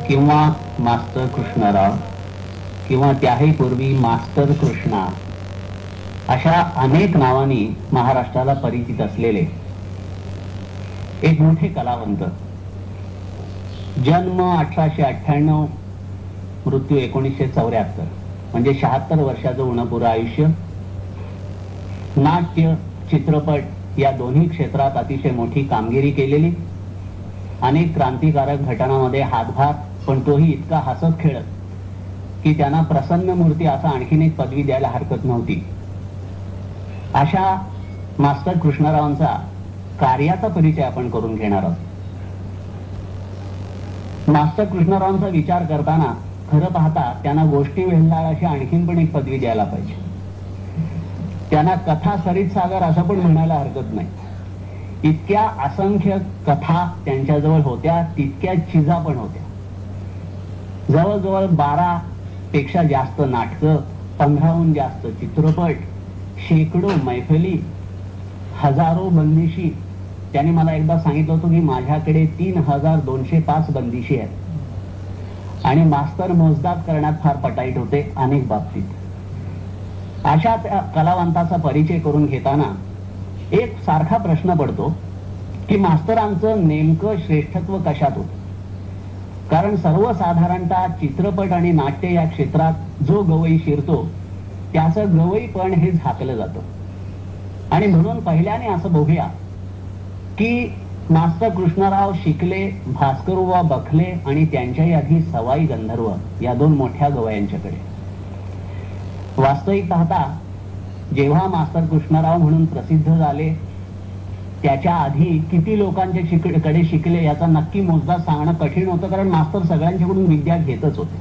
किंवा मास्टर कृष्णराव किंवा त्याही पूर्वी मास्टर कृष्णा अशा अनेक नावांनी महाराष्ट्राला परिचित असलेले एक मोठे कलावंत, जन्म 1898, मृत्यू 1974, म्हणजे 76 वर्षाचं उणपुरं आयुष्य. नाट्य, चित्रपट या दोन्ही क्षेत्रात अतिशय मोठी कामगिरी केलेली, अनेक क्रांतिकारक घटनांमध्ये हातभार, पण तोही इतका हसत खेळत की त्यांना प्रसन्न मूर्ती असा आणखीन एक पदवी द्यायला हरकत नव्हती. अशा मास्टर कृष्णरावांचा कार्याचा परिचय आपण करून घेणार आहोत. मास्टर कृष्णरावांचा विचार करताना खरं पाहता त्यांना गोष्टी वेल्हाळ अशी आणखीन पण एक पदवी द्यायला पाहिजे. त्यांना कथा सरित सागर असं पण म्हणायला हरकत नाही. इतक्या असंख्य कथा त्यांच्याजवळ होत्या, तितक्या चिजा पण होत्या. जवळजवळ 12 पेक्षा जास्त नाटकं, 15हून जास्त चित्रपट, शेकडो मैफली, हजारो बंदिशी. त्यांनी मला एकदा सांगितलं होतं की माझ्याकडे 3205 बंदिशी आहेत आणि मास्तर मोजदाद करण्यात फार पटाईत होते अनेक बाबतीत. अशा कलावंताचा परिचय करून घेताना एक सारखा प्रश्न पडतो की मास्तरांचं नेमकं श्रेष्ठत्व कशात होतं. कारण सर्वसाधारणतः चित्रपट आणि नाट्य या क्षेत्रात जो गवई शिरतो त्याचं गवई पण हे झाकलं जातं. आणि म्हणून पहिल्याने असं बघूया की मास्टर कृष्णराव शिकले भास्करबुवा बखले आणि त्यांच्याही आधी सवाई गंधर्व या 2 मोठ्या गवयांच्याकडे. वास्तविक पाहता जेव्हा मास्टर कृष्णराव म्हणून प्रसिद्ध झाले त्याच्या आधी किती लोकांच्या कडे शिकले याचा नक्की मोजदाद सांगणं कठीण होतं, कारण मास्तर सगळ्यांच्याकडून विद्या घेतच होते.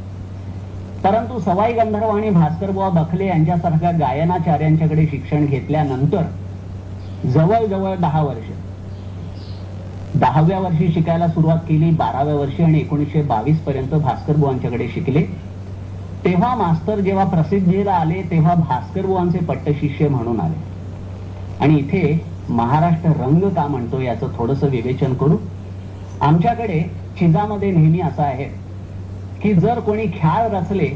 परंतु सवाई गंधर्व आणि भास्करबुवा बखले यांच्यासारख्या गायनाचार्यांच्याकडे शिक्षण घेतल्यानंतर जवळजवळ 10 वर्ष, 10व्या वर्षी शिकायला सुरुवात केली, 12व्या वर्षी आणि 1922 पर्यंत भास्करबुवांच्याकडे शिकले. तेव्हा मास्तर जेव्हा प्रसिद्धीला आले तेव्हा भास्करबुवांचे पट्टशिष्य म्हणून आले. आणि इथे महाराष्ट्र रंग का म्हणतो याचं थोडंसं विवेचन करू. आमच्याकडे चिजामध्ये नेहमी असं आहे की जर कोणी ख्याल रचले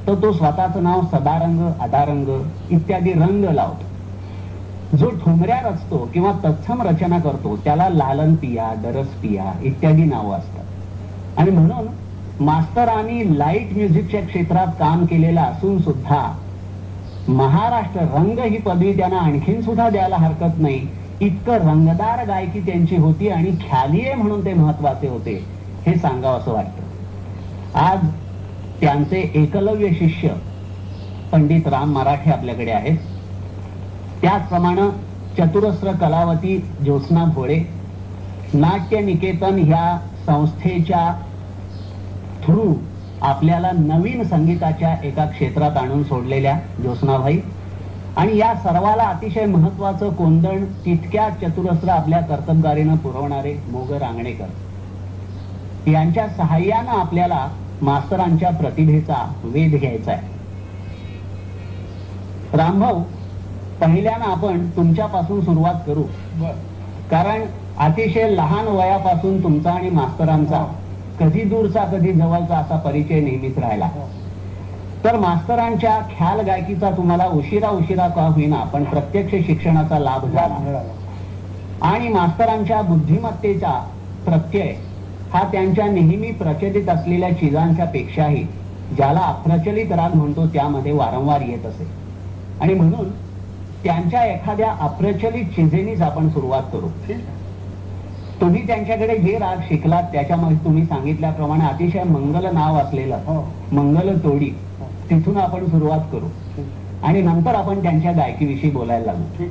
तर तो स्वतःचं नाव सदारंग, अदारंग इत्यादी रंग लावतो. जो ठुमऱ्या रचतो किंवा तत्सम रचना करतो त्याला लालन पिया, डरस पिया इत्यादी नावं असतात. आणि म्हणून मास्तरांनी लाईट म्युझिकच्या क्षेत्रात काम केलेलं असून सुद्धा महाराष्ट्र रंग ही पदवी त्यांना आणखीन सुद्धा द्यायला हरकत नाही. इतकं रंगदार गायकी त्यांची होती आणि ख्यालीय म्हणून ते महत्वाचे होते हे सांगावं असं वाटतं. आज त्यांचे एकलव्य शिष्य पंडित राम मराठे आपल्याकडे आहेत. त्याचप्रमाणे चतुरस्र कलावती ज्योत्स्ना भोळे, नाट्य निकेतन ह्या संस्थेच्या थ्रू आपल्याला नवीन संगीताच्या एका क्षेत्रात आणून सोडलेल्या ज्योत्स्नाबाई, आणि या सर्वाला अतिशय महत्वाचं कोंदण तितक्या चतुरस्र आपल्या कर्तबगारीनं पुरवणारे मोगर आंगणेकर यांच्या सहाय्यानं आपल्याला मास्तरांच्या प्रतिभेचा वेध घ्यायचा आहे. रामभाऊ, पहिल्यानं आपण तुमच्यापासून सुरुवात करू, कारण अतिशय लहान वयापासून तुमचा आणि मास्तरांचा कधी दूरचा कधी जवळचा असा परिचय नेहमीच राहिला. तर मास्तरांच्या ख्याल गायकीचा तुम्हाला उशिरा का होईना पण प्रत्यक्ष शिक्षणाचा लाभ झाला. आणि मास्तरांच्या बुद्धिमत्तेचा प्रत्यय हा त्यांच्या नेहमी प्रचलित असलेल्या चिजांच्या पेक्षाही, ज्याला अप्रचलित राग म्हणतो, त्यामध्ये वारंवार येत असे. आणि म्हणून त्यांच्या एखाद्या अप्रचलित चिजेनीच आपण सुरुवात करू. तुम्ही त्यांच्याकडे जे राग शिकलात त्याच्यामध्ये तुम्ही सांगितल्याप्रमाणे अतिशय मंगल नाव असलेलं मंगल तोडी, तिथून आपण सुरुवात करू आणि नंतर आपण त्यांच्या गायकीविषयी बोलायला लागू.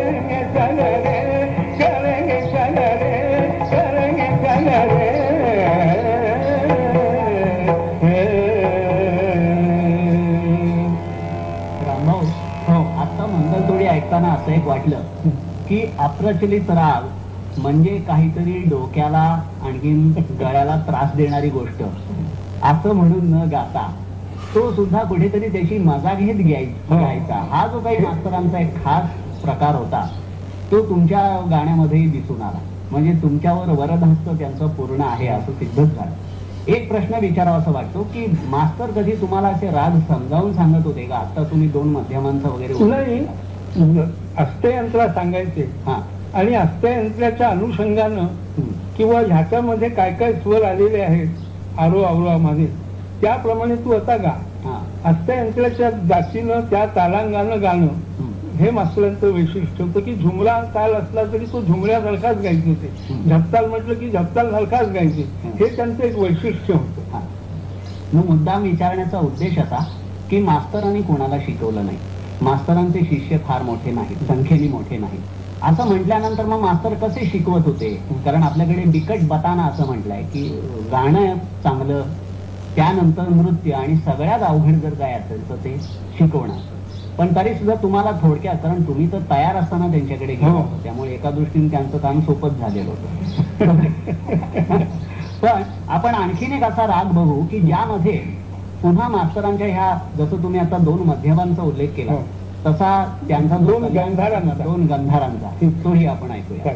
करेंगे चल रे, करेंगे चल रे, करेंगे चल रे. रामभाऊ, हो. आता मंगलतोडी ऐकताना असं एक वाटलं की अप्रचलित राग म्हणजे काहीतरी डोक्याला आणखीन गळ्याला त्रास देणारी गोष्ट असं म्हणून न गाता तो सुद्धा कुठेतरी त्याची मजा घेत घ्यायचा. हा जो काही मास्तरांचा एक खास प्रकार होता तो तुमच्या गाण्यामध्येही दिसून आला. म्हणजे तुमच्यावर वरदहस्त त्यांचं पूर्ण आहे असं सिद्धच झालं. एक प्रश्न विचारावा असं वाटतो की मास्तर कधी तुम्हाला असे राग समजावून सांगत होते का? आता तुम्ही 2 मध्यमांचं वगैरे नाही, अष्टयंत्र सांगायचे हा आणि अष्टयंत्राच्या अनुषंगानं किंवा ह्याच्यामध्ये काय काय स्वर आलेले आहेत आरोहामध्ये त्याप्रमाणे तू आता गा. हा अष्टयंत्राच्या जातीनं त्या तालांगानं गाणं हे मास्तरांचं वैशिष्ट्य होतं की झुमरा ताल असला तरी तो झुमऱ्यासारखाच गायचे होते. झपताल म्हटलं की झपताल सारखाच गायचे. हे त्यांचं एक वैशिष्ट्य होतं. मग मुद्दाम विचारण्याचा उद्देश असा की मास्तरांनी कोणाला शिकवलं नाही. मास्तरांचे शिष्य फार मोठे नाहीत, संख्येने मोठे नाहीत. असं म्हटल्यानंतर मग मास्तर कसे शिकवत होते? कारण आपल्याकडे बिकट बताना असं म्हटलंय की गाणं चांगलं, त्यानंतर नृत्य आणि सगळ्यात अवघड जर काय असेल तर ते शिकवणं. पण तरी सुद्धा तुम्हाला थोडक्यात, कारण तुम्ही तर तयार असताना त्यांच्याकडे गेलो त्यामुळे एका दृष्टीने त्यांचं काम सोपंच झालेलं होतं. पण आपण आणखीन एक असा राग बघू की ज्यामध्ये पुन्हा मास्तरांच्या ह्या, जसं तुम्ही आता 2 मध्यमांचा उल्लेख केला तसा त्यांचा 2 गंधारांचा तोही आपण ऐकूया.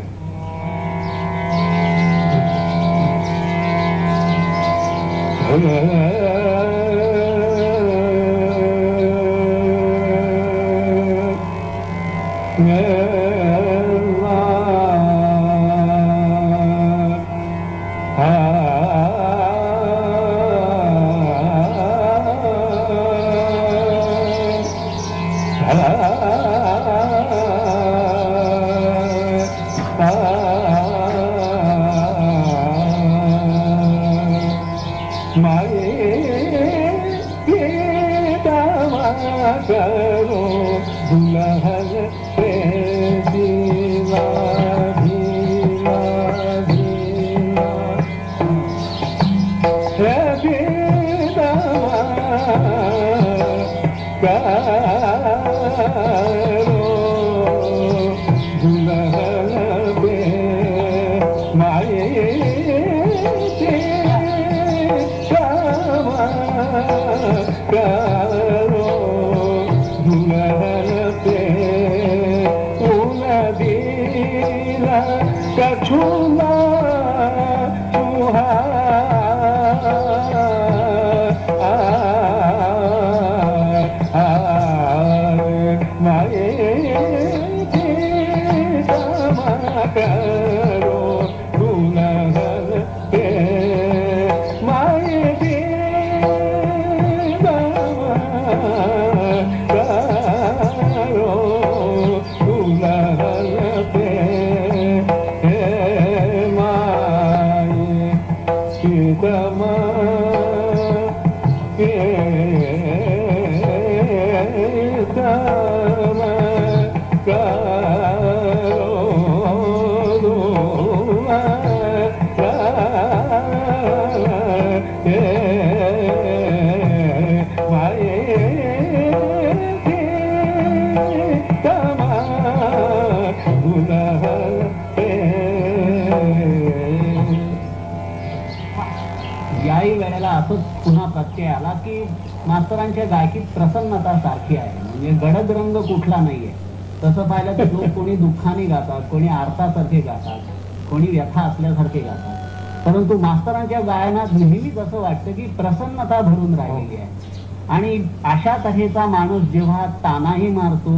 याही वेळेला असंच पुन्हा प्रत्यय आला की मास्तरांच्या गायकीत प्रसन्नता सारखी आहे. म्हणजे गडद रंग कुठला नाहीये. तसं पाहिलं तर लोक कोणी दुःखाने गातात, कोणी आरतासारखे गातात, कोणी व्यथा असल्यासारखे गातात. परंतु मास्तरांच्या गायनात नेहमीच असं वाटतं की प्रसन्नता भरून राहिलेली आहे. आणि अशा तऱ्हेचा माणूस जेव्हा तानाही मारतो,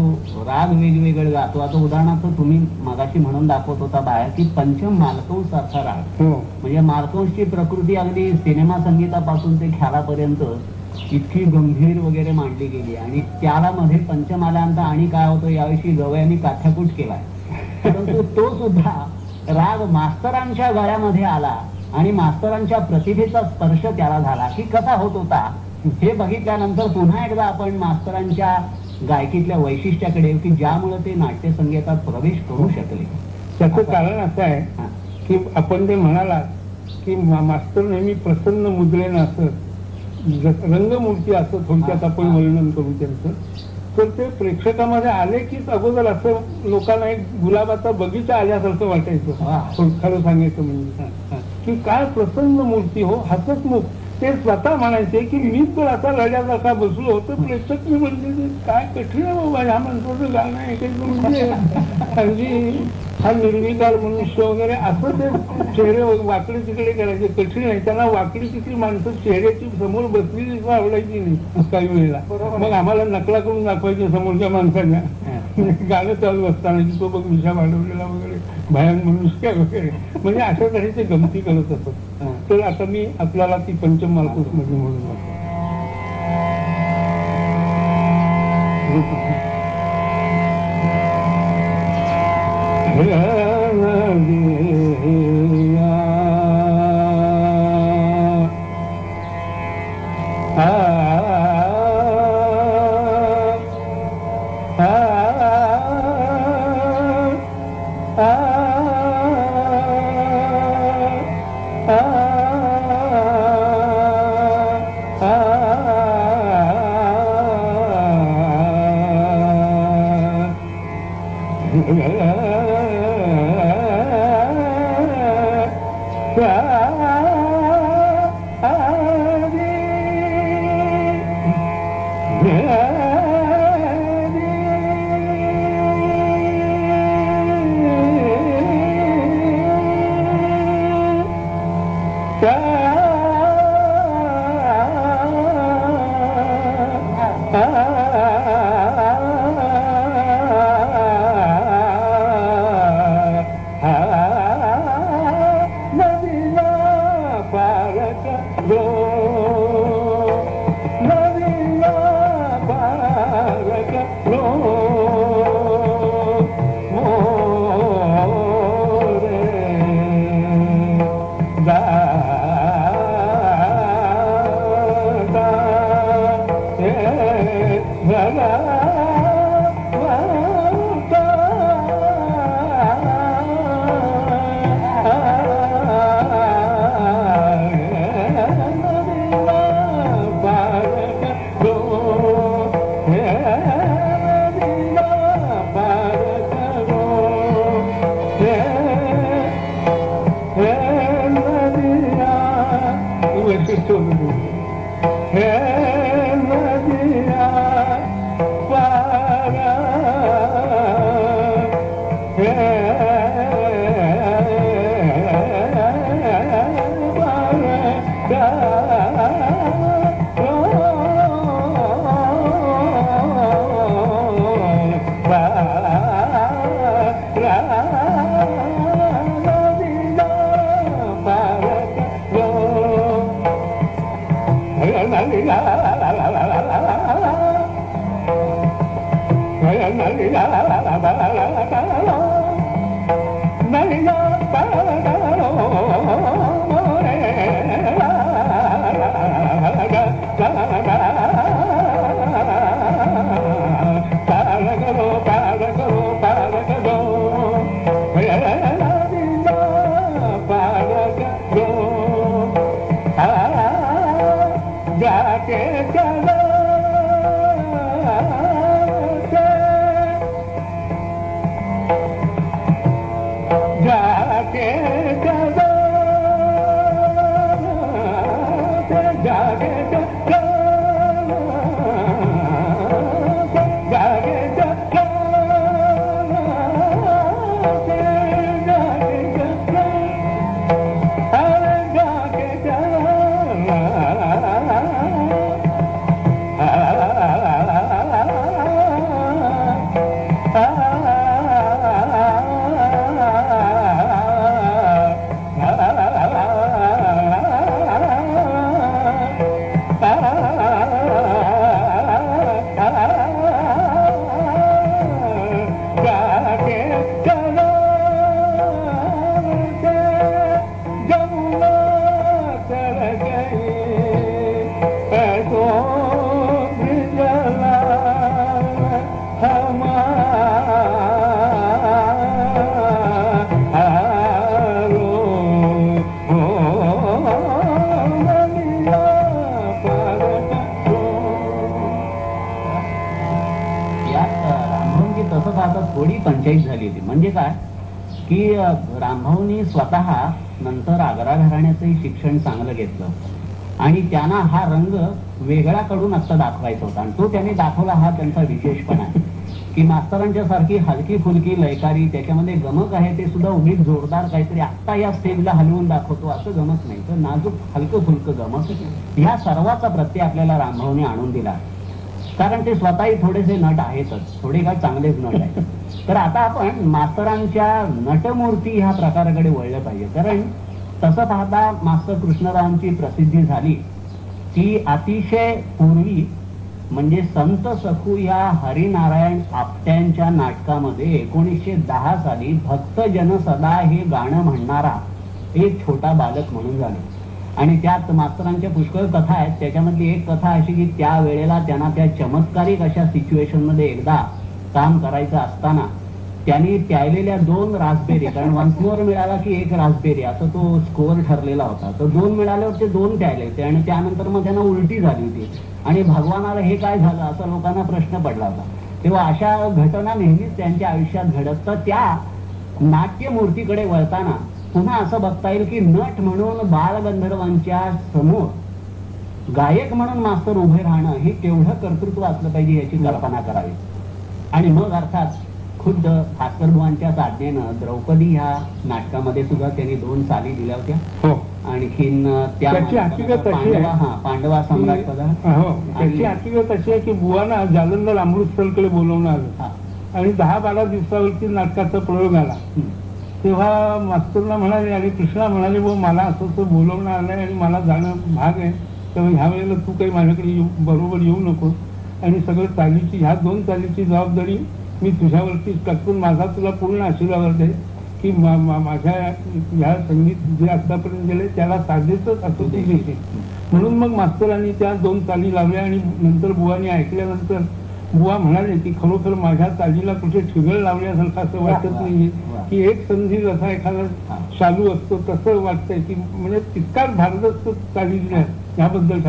राग वेगवेगळे गातो. आता उदाहरणार्थ तुम्ही मगाशी म्हणून दाखवत होता बाहेर की पंचम मालकंस सारखा राग. म्हणजे मालकंसची प्रकृती अगदी सिनेमा संगीतापासून ते ख्यालापर्यंत इतकी गंभीर वगैरे मांडली गेली. आणि त्याला मध्ये पंचम आल्यानंतर आणि काय होतं, याविषयी गवयांनी काठ्याकूट केलाय. परंतु तो सुद्धा राग मास्तरांच्या गळ्यामध्ये आला आणि मास्तरांच्या प्रतिभेचा स्पर्श त्याला झाला की कसा होत होता हे बघितल्यानंतर पुन्हा एकदा आपण मास्तरांच्या गायकीतल्या वैशिष्ट्याकडे की ज्यामुळे ते नाट्यसंगीतात प्रवेश करू शकले? त्याचं कारण असं आहे हा. की आपण ते म्हणालात की मास्तर नेहमी प्रसन्न मुद्रेनं असत, रंगमूर्ती असत, थोडक्यात आपण वर्णन करू त्यांचं. तर ते प्रेक्षकामध्ये आले कीच अगोदर असं लोकांना एक गुलाबाचा बगीचा आल्यासारखं वाटायचं. वा. खरं सांगायचं म्हणजे की काय प्रसन्न मूर्ती हो, हसतमुख. ते स्वतः म्हणायचे की मी तर आता रड्यासारखा बसलो होतो, प्रेक्षक मी म्हणजे काय कठीण आहे बाबा ह्या माणसाचं गाणं ऐकायचं म्हणजे. अगदी हा निर्विकार मनुष्य वगैरे असं ते चेहरे वाकडे तिकडे करायचे, कठीण आहे. त्यांना वाकडी तिकडे माणसं चेहऱ्याची समोर बसलेली आवडायची नाही काही वेळेला. मग आम्हाला नकला करून दाखवायचे समोरच्या माणसांना गाणं चालू असताना की तो बघ मिशा वाढवलेला वगैरे, भयान मनुष्य वगैरे, म्हणजे अशा तऱ्हेचे गमती करत असत. तर आता मी आपल्याला ती पंचम मार्कोस मध्ये म्हणून सेट झाली होती. म्हणजे काय की रामभाऊनी स्वतः नंतर आग्रा घराण्याचंही शिक्षण चांगलं घेतलं आणि त्यांना हा रंग वेगळा कडून असं दाखवायचा होता आणि तो त्यांनी दाखवला. हा त्यांचा विशेषपणा आहे की मास्तरांच्या सारखी हलकी फुलकी लयकारी त्याच्यामध्ये गमक आहे ते सुद्धा उगीच जोरदार काहीतरी आत्ता या स्टेजला हलवून दाखवतो असं गमक नाही, तर नाजूक हलकं फुलकं गमक. ह्या सर्वाचा प्रत्यय आपल्याला रामभाऊने आणून दिला, कारण ते स्वतःही थोडेसे नट आहेतच, थोडे काय चांगलेच नट आहेत. तर आता आपण मास्तरांच्या नटमूर्ती ह्या प्रकाराकडे वळलं पाहिजे. कारण तसं पाहता मास्तर कृष्णरावांची प्रसिद्धी झाली ती अतिशय पूर्वी, म्हणजे संत सखू या हरिनारायण आपट्यांच्या नाटकामध्ये 1910 साली भक्त जन सदा हे गाणं म्हणणारा एक छोटा बालक म्हणून झाले. आणि त्यात मास्तरांच्या पुष्कळ कथा आहेत. त्याच्यामधली एक कथा अशी की त्या वेळेला त्यांना त्या चमत्कारिक अशा सिच्युएशन मध्ये एकदा काम करायचं असताना त्यांनी प्यायलेल्या 2 रासबेरी, कारण वन्स मोर मिळाला की 1 रासबेरी असं तो स्कोअर ठरलेला होता, तर 2 मिळाल्यावर ते 2 प्यायले होते आणि त्यानंतर मग त्यांना उलटी झाली होती आणि भगवानाला हे काय झालं असा लोकांना प्रश्न पडला होता. तेव्हा अशा घटना नेहमीच त्यांच्या आयुष्यात घडत. तर त्या नाट्यमूर्तीकडे वळताना पुन्हा असं बघता येईल की नट म्हणून बालगंधर्वांच्या समोर गायक म्हणून मास्तर उभे राहणं हे केवढं कर्तृत्व असलं पाहिजे याची कल्पना करावी. आणि मग अर्थात खुद्द भास्करबुवांच्याच आज्ञेनं द्रौपदी ह्या नाटकामध्ये सुद्धा त्यांनी 2 चाली दिल्या होत्या. हो. आणखीन त्या त्याची हकीकत अशी आहे, पांडवा सम्राट पदा. हो, त्याची हकीकत अशी आहे की बुवाना जालंधर अमृतसरकडे बोलवून आलं आणि 10-12 दिवसावरती नाटकाचा प्रयोग आला. तेव्हा मास्तरला म्हणाले आणि कृष्णा म्हणाले वो मला असं बोलवणं आलंय आणि मला जाणं भाग आहे, तेव्हा ह्या वेळेला तू काही माझ्याकडे बरोबर येऊ नको आणि सगळं चालीची ह्या 2 चालीची जबाबदारी मी तुझ्यावरती टाकून माझा तुला पूर्ण आशीर्वाद आहे की माझ्या ह्या संगीत जे आतापर्यंत गेले त्याला साजेच असं ती घेते. म्हणून मग मास्तरांनी त्या 2 चाली लावल्या आणि नंतर बुवानी ऐकल्यानंतर बुवा म्हणाले की खरोखर माझ्या चालीला कुठे ठिगळ लावण्यासारखं असं वाटत नाहीये की एक संधी जसा एखादा चालू असतो तसं वाटतंय की म्हणजे तितकाच भारदस्त चाली ह्याबद्दल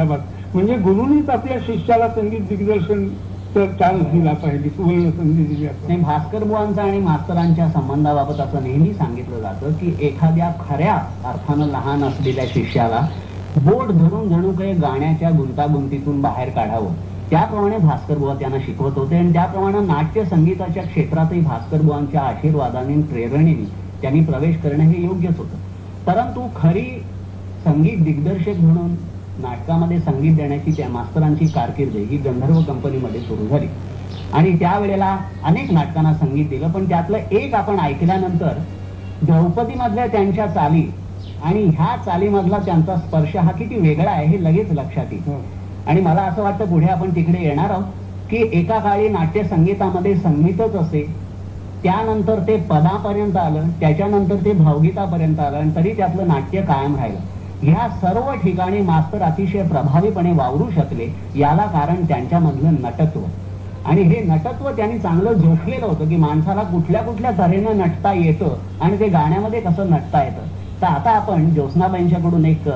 म्हणजे गुरुनीच आपल्या शिष्याला संगीत दिग्दर्शन चान्स दिला पाहिजे, सुवर्ण संधी दिली नाही. भास्कर बुवांचा आणि मास्तरांच्या संबंधाबाबत असं नेहमी सांगितलं जातं की एखाद्या खऱ्या अर्थानं लहान असलेल्या शिष्याला बोट धरून जणू काही गाण्याच्या गुंतागुंतीतून बाहेर काढावं, त्याप्रमाणे भास्कर बुवा त्यांना शिकवत होते. आणि त्याप्रमाणे नाट्य संगीताच्या क्षेत्रातही भास्कर बुवांच्या आशीर्वादाने प्रेरणेने त्यांनी प्रवेश करणं हे योग्यच होतं. परंतु खरी संगीत दिग्दर्शक म्हणून नाटकामध्ये संगीत देण्याची त्या मास्तरांची कारकीर्द ही गंधर्व कंपनीमध्ये सुरू झाली आणि त्यावेळेला अनेक नाटकांना संगीत दिलं. पण त्यातलं एक आपण ऐकल्यानंतर द्रौपदी मधल्या त्यांच्या चाली आणि ह्या चालीमधला त्यांचा स्पर्श हा किती वेगळा आहे हे लगेच लक्षात येईल. आणि मला असं वाटतं पुढे आपण तिकडे येणार आहोत की एका काळी नाट्य संगीतामध्ये संगीतच असे, त्यानंतर ते पदापर्यंत आलं, त्याच्यानंतर ते भावगीतापर्यंत आलं आणि तरी त्यातलं नाट्य कायम राहिलं. ह्या सर्व ठिकाणी मास्तर अतिशय प्रभावीपणे वावरू शकले. याला कारण त्यांच्यामधलं नटत्व, आणि हे नटत्व त्यांनी चांगलं झोपलेलं होतं की माणसाला कुठल्या कुठल्या तऱ्हेनं नटता येतं आणि ते गाण्यामध्ये कसं नटता येतं. तर आता आपण ज्योत्स्नाबाईंच्याकडून एक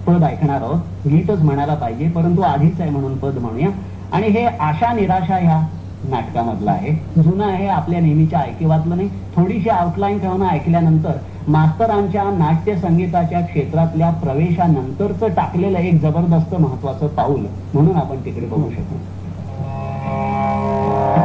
पद ऐकणार आहोत. गीतच म्हणायला पाहिजे परंतु आधीच आहे म्हणून पद म्हणूया. आणि हे आशा निराशा ह्या नाटकामधलं आहे. जुनं आहे, आपल्या नेहमीच्या ऐकिवातलं नाही. थोडीशी आउटलाईन ठेवून ऐकल्यानंतर मास्तरांच्या नाट्य संगीताच्या क्षेत्रातल्या प्रवेशानंतरच टाकलेलं एक जबरदस्त महत्वाचं पाऊल म्हणून आपण तिकडे बघू शकतो. Thank you.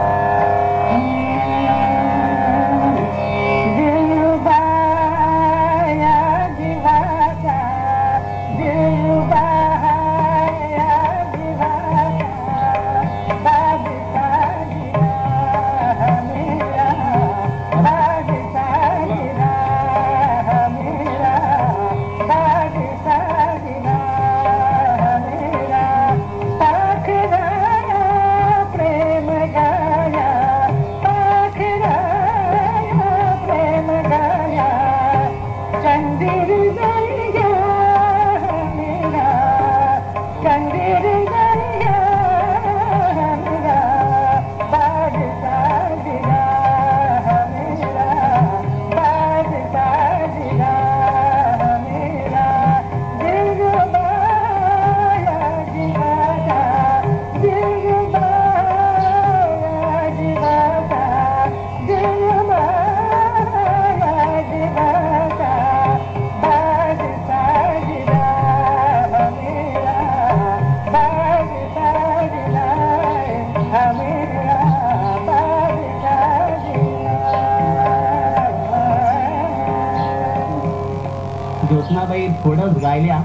ज्योत्स्नाबाई थोडंच गायल्या,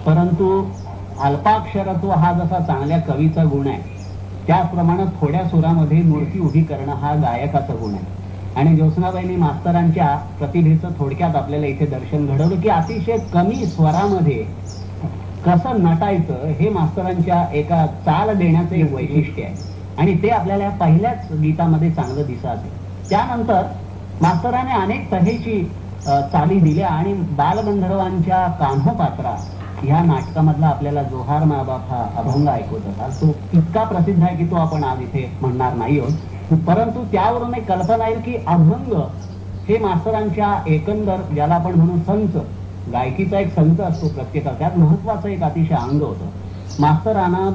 परंतु अल्पाक्षरत्व हा जसा चांगल्या कवीचा गुण आहे, त्याचप्रमाणे थोड्या सुरामध्ये मूर्ती उभी करणं हा गायकाचा गुण आहे. आणि ज्योत्स्नाबाईंनी मास्तरांच्या प्रतिभेचं थोडक्यात आपल्याला इथे दर्शन घडवलं की अतिशय कमी स्वरामध्ये कसं नटायचं हे मास्तरांच्या एका चाल देण्याचं एक वैशिष्ट्य आहे. आणि ते आपल्याला पहिल्याच गीतामध्ये चांगलं दिसत. त्यानंतर मास्तराने अनेक तऱ्हेची चाली दिल्या आणि बालगंधर्वांच्या कान्होपात्रा ह्या नाटकामधला आपल्याला जोहार मा बाप हा अभंग ऐकवत असाल. तो इतका प्रसिद्ध आहे की तो आपण आज इथे म्हणणार नाही आहोत, परंतु त्यावरून एक कल्पना येईल की अभंग हे मास्तरांच्या एकंदर ज्याला आपण म्हणू संच, गायकीचा एक संच असतो प्रत्येकाचा, त्यात महत्वाचं एक अतिशय अंग होतं. मास्तरांना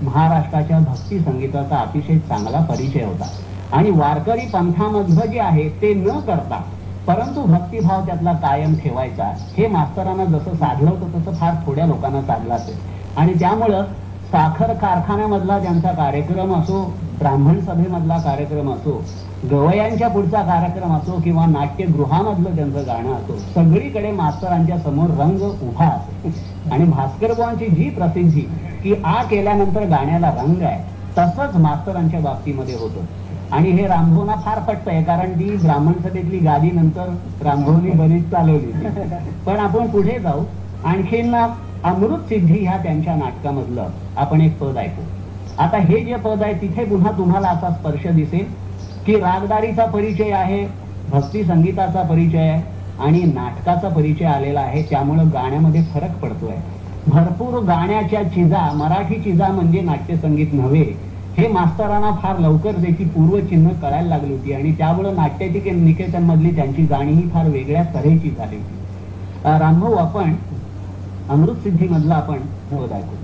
महाराष्ट्राच्या भक्ती संगीताचा अतिशय चांगला परिचय होता आणि वारकरी पंथामधलं जे आहे ते न करता परंतु भक्तिभाव त्यातला कायम ठेवायचा हे मास्तरांना जसं साधलं होतं तसं फार थोड्या लोकांना साधलं असेल. आणि त्यामुळं साखर कारखान्यामधला ज्यांचा कार्यक्रम असो, ब्राह्मण सभेमधला कार्यक्रम असो, गवयांच्या पुढचा कार्यक्रम असो किंवा नाट्यगृहामधलं त्यांचं गाणं असो, सगळीकडे मास्तरांच्या समोर रंग उभा असतो. आणि भास्करबुवांची जी प्रसिद्धी की आ केल्यानंतर गाण्याला रंग आहे, तसंच मास्तरांच्या बाबतीमध्ये होतं. आणि हे रामभाऊंना फार पटतंय, कारण ती ब्राह्मण सभेतली गादी नंतर रामभाऊंनी बरीच चालवली. पण आपण पुढे जाऊ, आणखीन अमृत सिद्धी ह्या त्यांच्या नाटकामधलं आपण एक पद ऐकू. आता हे जे पद आहे तिथे पुन्हा तुम्हाला असा स्पर्श दिसेल की रागदारीचा परिचय आहे, भक्ती संगीताचा परिचय आहे आणि नाटकाचा परिचय आलेला आहे. त्यामुळं गाण्यामध्ये फरक पडतोय. भरपूर गाण्याच्या चिजा, मराठी चिजा म्हणजे नाट्यसंगीत नव्हे, हे मास्तरांना फार लवकर त्याची पूर्वचिन्ह कळायला लागली होती आणि त्यामुळे नाट्याची निकेतन मधली त्यांची गाणी ही फार वेगळ्या तऱ्हेची झाली होती. रामभाऊ, आपण अमृत सिद्धी मधला आपण पद ऐकू.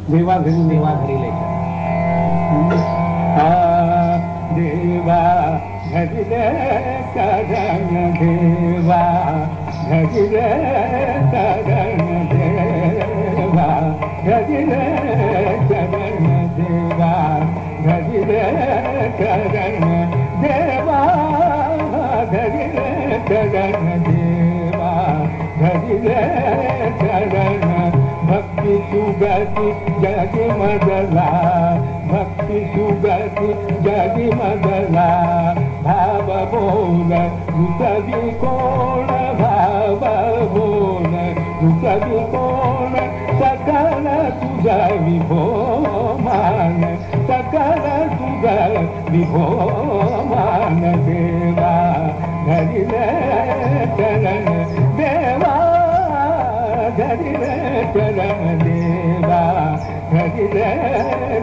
देवा घरी देवा घरी लेचा देवा घरी करण, देवा घरी करण, देवा घरी करण, देवा घरी करण, देवा घरी करण, देवा घरी करण. भक्ती सुगती जगी मदला, भक्ती सुगती जगी मदला, भाव बोल रुतवी कोण, भाव बोल रुतवी कोण, सकल तुझा विभो मान, सकल तुझा विभो मान. देवा घरी चरण, देवा घरी चरण, देवा घरी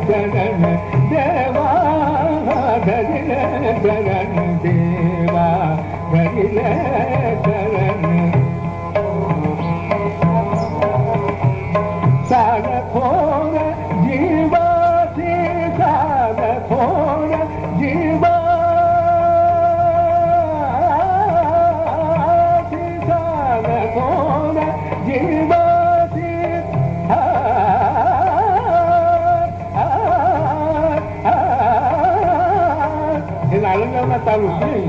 चरण, देवा घरी चरण, देवा घरी चरण. सार थोर जीवाची, सार थोर जीवा, सार थोर जीवाची, हे नालंगावना चालू नाही.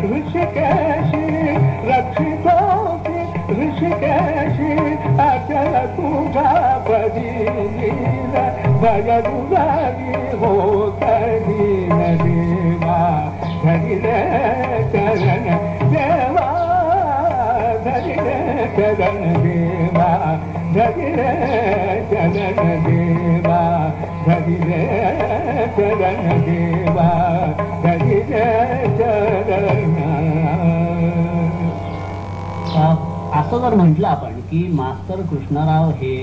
ऋषिकेशी, रक्षितोसी ऋषिकेशी, अचल तुझा बदीन, भयदुरागी होत दीन. देवा घरी चरण, देवा घरी चरण, देवा घरी चरण, देवा घरी चरण, देवा घरी चरण. असं जर म्हटलं आपण की मास्तर कृष्णराव हे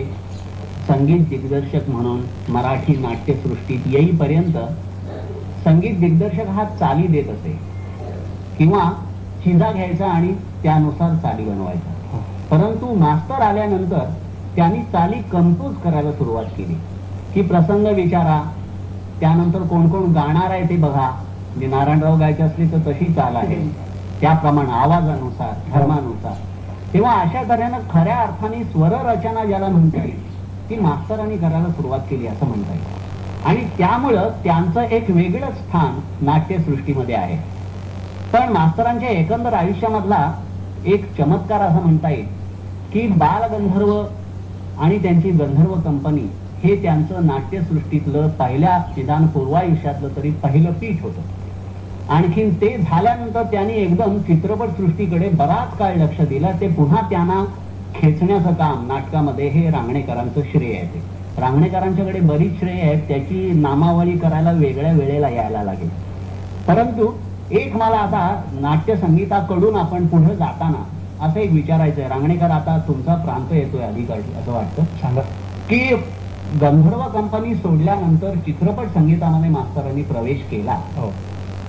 संगीत दिग्दर्शक म्हणून मराठी नाट्यसृष्टीत येईपर्यंत संगीत दिग्दर्शक हा चाली देत असे किंवा चिजा घ्यायचा आणि त्यानुसार चाली बनवायचा. परंतु मास्तर आल्यानंतर त्यांनी चाली कंपोज करायला सुरुवात केली की प्रसंग विचारा, त्यानंतर कोण कोण गाणार आहे ते बघा. म्हणजे नारायणराव गायचे असले तर तशी चाल आहे, त्याप्रमाणे आवाजानुसार धर्मानुसार. तेव्हा अशा तऱ्हेनं खऱ्या अर्थाने स्वर रचना ज्याला म्हणता येईल ती मास्तरांनी करायला सुरुवात केली असं म्हणता येईल. आणि त्यामुळं त्यांचं एक वेगळंच स्थान नाट्यसृष्टीमध्ये आहे. पण मास्तरांच्या एकंदर आयुष्यामधला एक चमत्कार असं म्हणता येईल की बालगंधर्व आणि त्यांची गंधर्व कंपनी हे त्यांचं नाट्यसृष्टीतलं पहिल्या निदान पूर्वायुष्यातलं तरी पहिलं पीठ होतं. आणखीन ते झाल्यानंतर त्यांनी एकदम चित्रपट सृष्टीकडे बराच काळ लक्ष दिलं. ते पुन्हा त्यांना खेचण्याचं काम नाटकामध्ये हे रांगणेकरांचं श्रेय आहे. ते रांगणेकरांच्याकडे बरीच श्रेय आहेत, त्याची नामावली करायला वेगळ्या वेळेला यायला लागेल. परंतु एक मला आता नाट्यसंगीताकडून आपण पुढे जाताना असं एक विचारायचं आहे. रांगणेकर, आता तुमचा प्रांत येतोय अधिकारी असं वाटतं, सांगा की गंधर्व कंपनी सोडल्यानंतर चित्रपट संगीतामध्ये मास्तरांनी प्रवेश केला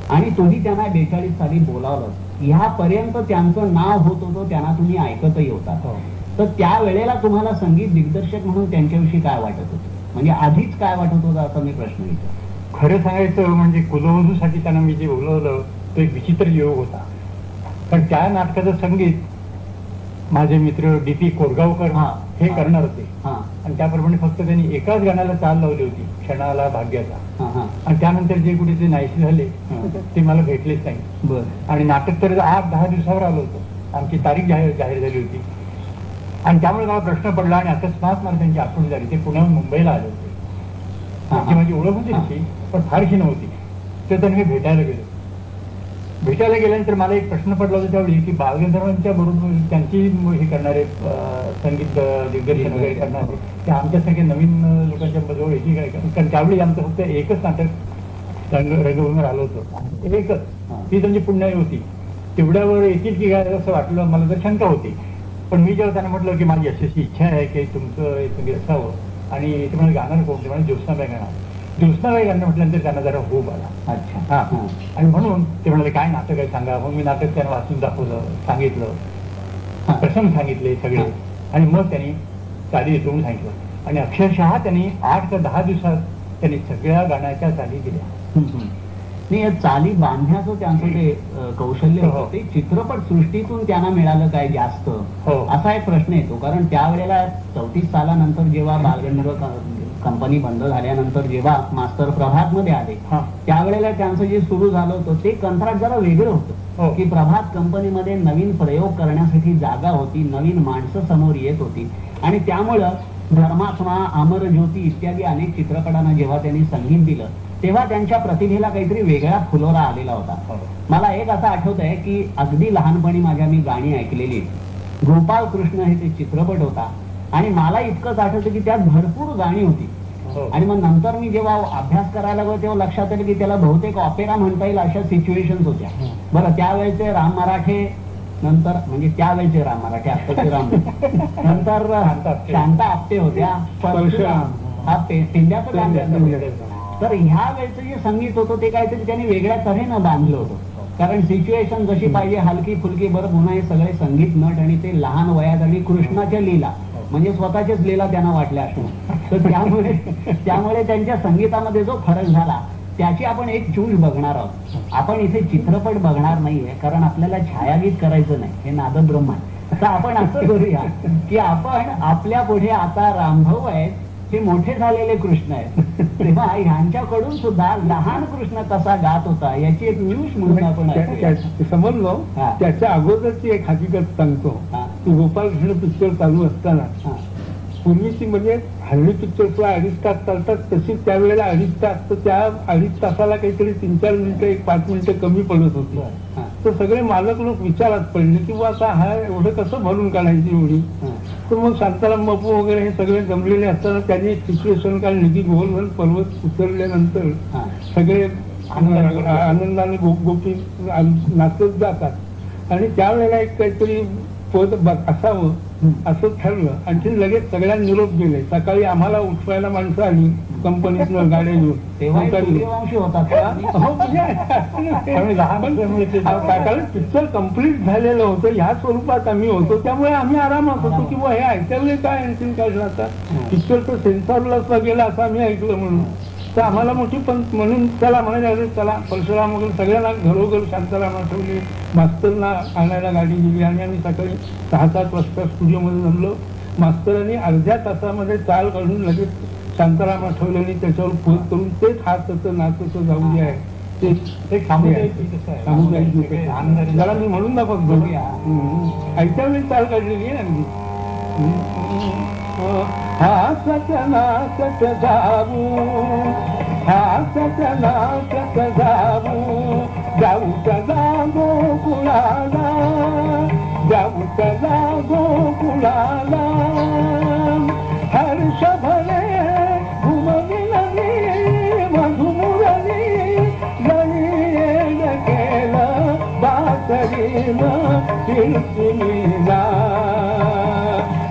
आणि तुम्ही त्यांना 42 साली बोलावलं. ह्यापर्यंत त्यांचं नाव होत होतं, त्यांना तुम्ही ऐकतही होता. तर त्यावेळेला तुम्हाला संगीत दिग्दर्शक म्हणून त्यांच्याविषयी काय वाटत होतं? म्हणजे आधीच काय वाटत होतं असा मी प्रश्न विचारतो. खरं सांगायचं म्हणजे कुलवधूसाठी त्यांना मी जे बोलवलं तो एक विचित्र योग होता. पण त्या नाटकाचं संगीत माझे मित्र D.P. कोरगावकर हे करणार होते आणि त्याप्रमाणे फक्त त्यांनी एकाच गाण्याला चाल लावली होती, क्षणाला भाग्याचा. आणि त्यानंतर जे कुठे ते नाहीसे झाले ते मला भेटलेच नाही. आणि नाटक तर 8-10 दिवसावर आलं होतं, आमची तारीख जाहीर झाली होती. आणि त्यामुळे मला प्रश्न पडला आणि अकस्मात मला त्यांची आठवण झाली. ते पुण्याहून मुंबईला आले होते. त्यांची माझी ओळख होती तशी, पण फारशी नव्हती. तर त्यांनी मी भेटायला गेलो. भेटायला गेल्यानंतर मला एक प्रश्न पडला होता त्यावेळी की बालगंधर्वांच्या बरोबर त्यांची हे करणारे संगीत दिग्दर्शन वगैरे करणारे ते आमच्यासारख्या नवीन लोकांच्या जवळ येते काय. कारण त्यावेळी आमचं फक्त एकच नाटक रंगभूमीवर आलं होतं, एकच. ती त्यांची पुण्याई होती. तेवढ्यावर येतील की काय असं वाटलं मला, तर शंका होती. पण मी जेव्हा त्यांना म्हटलं की माझी अशी इच्छा आहे की तुमचं हे संगीत असावं आणि ते मला गाणार कोण, ते म्हणजे ज्योत्स्नाबाई गाणार. ज्योत्स्नाबाई गाणं म्हटल्यानंतर त्यांना जरा होप आला. अच्छा. आणि म्हणून ते म्हणाले काय नाटक आहे सांगा. मग मी नाटक त्यांना वाचून दाखवलं, सांगितलं, प्रसंग सांगितले सगळे. आणि मग त्यांनी चाली येतो म्हणून सांगितलं. आणि अक्षरशः त्यांनी 8 ते 10 दिवसात त्यांनी सगळ्या गाण्याच्या चाली दिल्या. नाही, या चाली बांधण्याचं त्यांचं ते कौशल्य होतं ते चित्रपट सृष्टीतून त्यांना मिळालं काय जास्त, असा एक प्रश्न येतो. कारण त्यावेळेला 34 सालानंतर जेव्हा बालगंधर्व कंपनी बंद झाल्यानंतर जेव्हा मास्तर प्रभात मध्ये आले त्यावेळेला त्यांचं जे सुरू झालं होतं ते कंत्राट जरा वेगळं होतं की प्रभात कंपनीमध्ये नवीन प्रयोग करण्यासाठी जागा होती, नवीन माणसं समोर येत होती. आणि त्यामुळं धर्मात्मा, अमरज्योती इत्यादी अनेक चित्रपटांना जेव्हा त्यांनी संगीत दिलं तेव्हा त्यांच्या प्रतिभेला काहीतरी वेगळा फुलोरा आलेला होता. मला एक असं आठवत आहे की अगदी लहानपणी माझ्या मी गाणी ऐकलेली. गोपाल कृष्ण हे ते चित्रपट होता आणि मला इतकंच आठवतं की त्यात भरपूर गाणी होती. आणि मग नंतर मी जेव्हा अभ्यास करायला लागलो तेव्हा लक्षात आलं की त्याला बहुतेक ऑपेरा म्हणता येईल अशा सिच्युएशन्स होत्या. बरं, त्यावेळेचे राम मराठे, नंतर म्हणजे त्यावेळेचे राम मराठे, आत्ताचे राम नंतर शांता आपटे होत्या, पेंड्याचं काम करतात. तर ह्या वेळेचं जे संगीत होतं ते काहीतरी त्यांनी वेगळ्या तऱ्हेनं बांधलं होतं. कारण सिच्युएशन जशी पाहिजे हलकी फुलकी. बरं, पुन्हा हे सगळे संगीत नट आणि ते लहान वयात आणि कृष्णाच्या लीला म्हणजे स्वतःच्याच लीला त्यांना वाटल्या असणार. तर त्यामुळे त्यांच्या संगीतामध्ये जो फरक झाला त्याची आपण एक चूज बघणार आहोत. आपण इथे चित्रपट बघणार नाहीये कारण आपल्याला छायागीत करायचं नाही, हे नादब्रह्म आहे. तर आपण असं करूया की आपण आपल्या पुढे आता रामभाऊ आहेत, हे मोठे झालेले कृष्ण आहेत, तेव्हा ह्यांच्याकडून सुद्धा लहान कृष्ण कसा गात होता याची एक न्यूज म्हणून आपण समजलो. त्याच्या अगोदरची एक हकीकत सांगतो. गोपालकृष्ण पिक्चर चालू असताना पूर्वीची म्हणजे हल्ली पिक्चरला 2.5 तास चालतात तशी त्यावेळेला 2.5 तास, तर त्या 2.5 तासाला काहीतरी 3-4 मिनिटं 1-5 मिनिटं कमी पडत होती. तर सगळे मालक लोक विचारात पडले की बा आता हा एवढं कसं भरून काढायची एवढी. तर मग शांताराम बापू वगैरे हे सगळे जमलेले असताना त्यांनी सिच्युएशन काढली की गोल पर्वत उतरल्यानंतर सगळे आनंदाने गोपी नाचत जातात. आणि त्यावेळेला एक काहीतरी पद असावं असं ठरलं. आणखी लगेच सगळ्यांनी निरोप दिले. सकाळी आम्हाला उठवायला माणसं आली कंपनीतनं गाड्या घेऊन. तेव्हा सूर्यवंशी होता हो, कारण पिक्चर कम्प्लीट झालेलं होतं. ह्या स्वरूपात आम्ही होतो, त्यामुळे आम्ही आरामात होतो की हे ऐकल्यामुळे काय आणखीन काय जातात. पिक्चर तर सेन्सॉरला गेला असं आम्ही ऐकलं म्हणून. तर आम्हाला मोठी पण म्हणून त्याला म्हणायला चला परशुराम वगैरे सगळ्यांना घरोघर शांताराम आठवले. मास्तरना आणायला गाडी गेली आणि आम्ही सकाळी 6-7 वाजता स्टुडिओमध्ये जमलो. मास्तरांनी अर्ध्या तासामध्ये चाल काढून लगेच शांताराम आठवलेनी त्याच्यावर पोज करून तेच हाताचं नाचाचं जाऊ जे आहे ते सामुदायिक. त्याला मी म्हणून दाखवत ऐकत्या वेळी चाल काढलेली आहे अगदी. हा सत्यनाशक जाऊ, हा सत्यनाशक जाऊ, जाऊ सदा गोकुळाला, जाऊ सदा गोकुळाला. हर्ष भरे घुमविलनी मधुमुरली, गणी केलं बासरीनं कीर्तिनीला.